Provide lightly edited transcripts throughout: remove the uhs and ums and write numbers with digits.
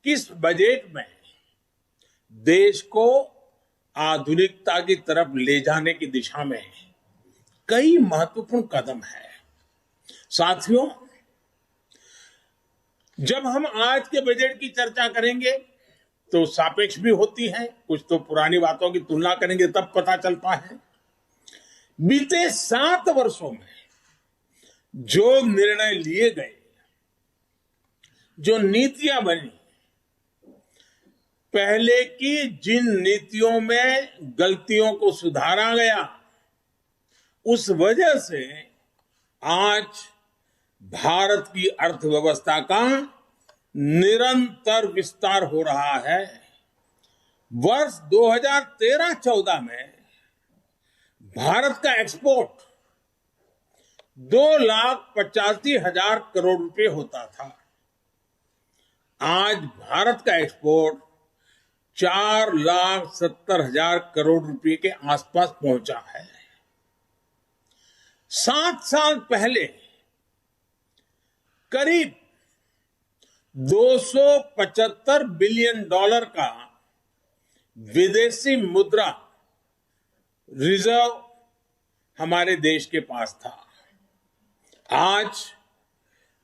किस बजट में देश को आधुनिकता की तरफ ले जाने की दिशा में कई महत्वपूर्ण कदम है। साथियों, जब हम आज के बजट की चर्चा करेंगे तो सापेक्ष भी होती है, कुछ तो पुरानी बातों की तुलना करेंगे तब पता चलता है। बीते 7 वर्षों में जो निर्णय लिए गए, जो नीतियां बनी, पहले की जिन नीतियों में गलतियों को सुधारा गया, उस वजह से आज भारत की अर्थव्यवस्था का निरंतर विस्तार हो रहा है। वर्ष 2013-14 में भारत का एक्सपोर्ट 2,85,000 करोड़ रुपए होता था। आज भारत का एक्सपोर्ट 4,70,000 करोड़ रुपए के आसपास पहुंचा है। 7 साल पहले करीब $275 बिलियन का विदेशी मुद्रा रिजर्व हमारे देश के पास था। आज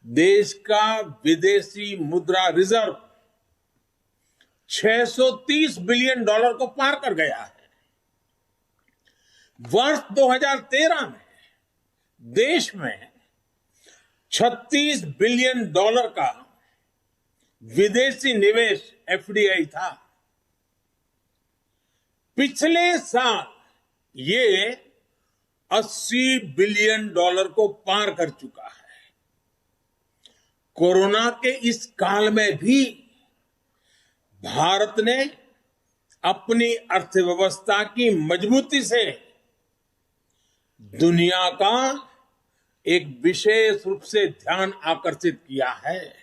देश का विदेशी मुद्रा रिजर्व $630 बिलियन को पार कर गया है। वर्ष 2013 में देश में $36 बिलियन का विदेशी निवेश एफडीआई था। पिछले साल ये $80 बिलियन को पार कर चुका है। कोरोना के इस काल में भी भारत ने अपनी अर्थव्यवस्था की मजबूती से दुनिया का एक विशेष रूप से ध्यान आकर्षित किया है।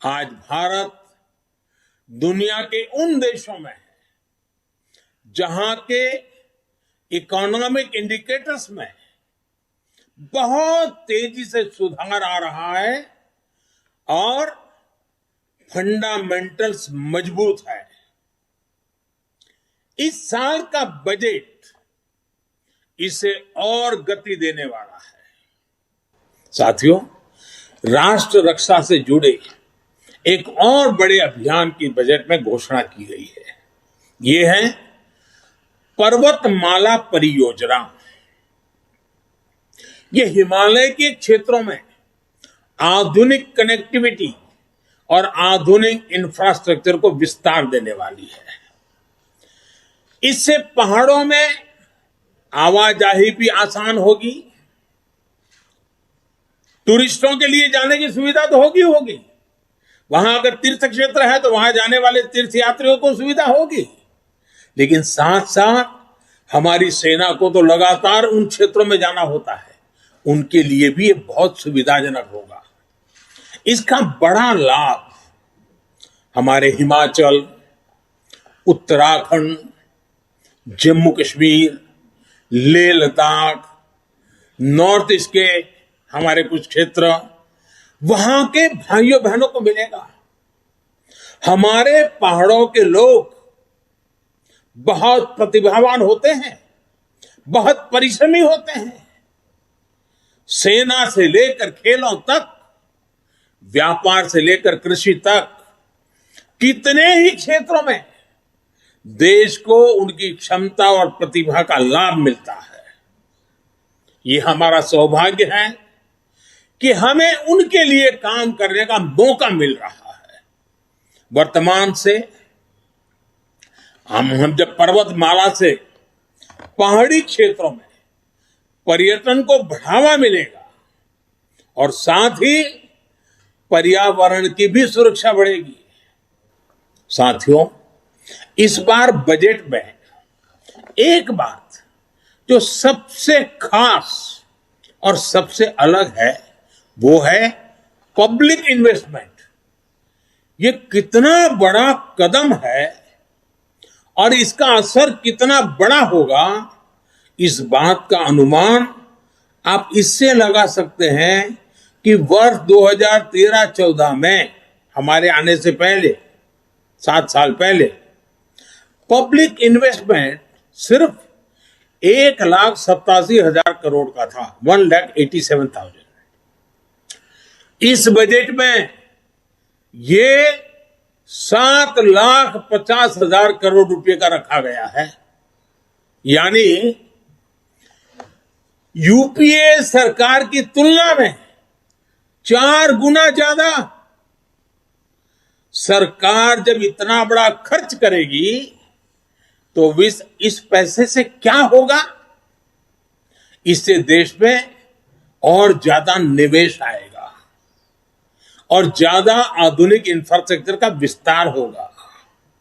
आज भारत दुनिया के उन देशों में है जहां के इकोनॉमिक इंडिकेटर्स में बहुत तेजी से सुधार आ रहा है और फंडामेंटल्स मजबूत है। इस साल का बजट इसे और गति देने वाला है। साथियों, राष्ट्र रक्षा से जुड़े एक और बड़े अभियान की बजट में घोषणा की गई है। ये है पर्वतमाला परियोजना। ये हिमालय के क्षेत्रों में आधुनिक कनेक्टिविटी और आधुनिक इंफ्रास्ट्रक्चर को विस्तार देने वाली है। इससे पहाड़ों में आवाजाही भी आसान होगी, टूरिस्टों के लिए जाने की सुविधा तो होगी। वहां अगर तीर्थ क्षेत्र है तो वहां जाने वाले तीर्थयात्रियों को सुविधा होगी, लेकिन साथ साथ हमारी सेना को तो लगातार उन क्षेत्रों में जाना होता है, उनके लिए भी ये बहुत सुविधाजनक होगा। इसका बड़ा लाभ हमारे हिमाचल, उत्तराखंड, जम्मू कश्मीर, लेह लद्दाख, नॉर्थ ईस्ट के हमारे कुछ क्षेत्र, वहां के भाइयों बहनों को मिलेगा। हमारे पहाड़ों के लोग बहुत प्रतिभावान होते हैं, बहुत परिश्रमी होते हैं। सेना से लेकर खेलों तक, व्यापार से लेकर कृषि तक, कितने ही क्षेत्रों में देश को उनकी क्षमता और प्रतिभा का लाभ मिलता है। ये हमारा सौभाग्य है कि हमें उनके लिए काम करने का मौका मिल रहा है। वर्तमान से हम जब पर्वतमाला से पहाड़ी क्षेत्रों में पर्यटन को बढ़ावा मिलेगा और साथ ही पर्यावरण की भी सुरक्षा बढ़ेगी। साथियों, इस बार बजट में एक बात जो सबसे खास और सबसे अलग है वो है पब्लिक इन्वेस्टमेंट। ये कितना बड़ा कदम है और इसका असर कितना बड़ा होगा, इस बात का अनुमान आप इससे लगा सकते हैं कि वर्ष 2013-14 में हमारे आने से पहले 7 साल पहले पब्लिक इन्वेस्टमेंट सिर्फ 1,87,000 करोड़ का था, 1,87,000। इस बजट में ये 7,50,000 करोड़ रुपए का रखा गया है। यानी यूपीए सरकार की तुलना में 4 गुना ज्यादा। सरकार जब इतना बड़ा खर्च करेगी तो इस पैसे से क्या होगा? इससे देश में और ज्यादा निवेश आएगा और ज्यादा आधुनिक इंफ्रास्ट्रक्चर का विस्तार होगा।